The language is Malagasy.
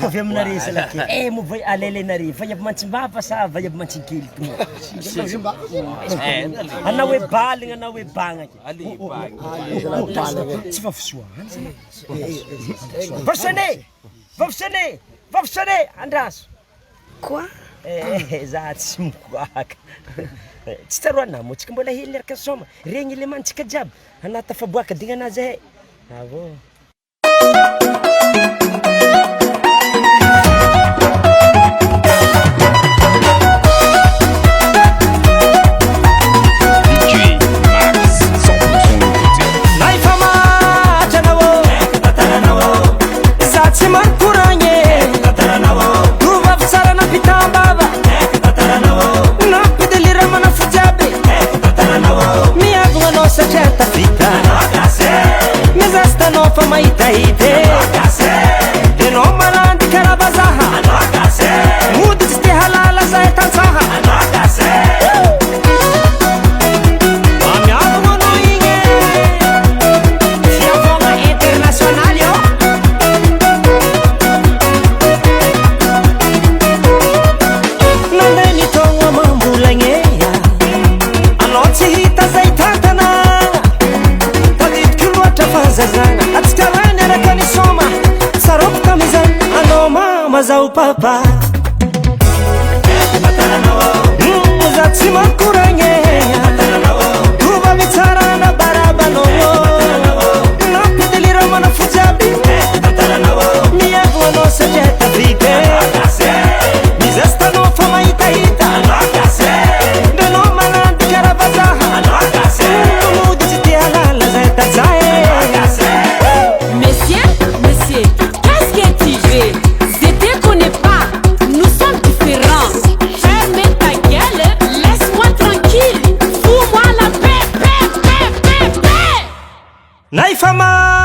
Avy aminareo zalaky moa alelanareo fa avy mantsim-bapa sa avy mantsin-keliko moa anao hoe baligna anao hoe bagnaky tsy fa fisoahany vavosane andraso Quoi? za tsy mikoaka tsy tsaroana moa tsika mbola hely leraka soma regny le mantsika jiaby anata faboaka dignanazy he avô Mazao papa Muzazi makuranye Tuba mitara na barabano Napidelira mana fujabi Miyagu ano sajeta vite Mizesta no fama ita Deno manandi karabazaha Mudi ziti halala zaita zae Monsieur, qu'est-ce que tu veux? Je te connais pas, nous sommes différents. Ferme ta gueule, laisse-moi tranquille. Fous-moi la paix. Naifama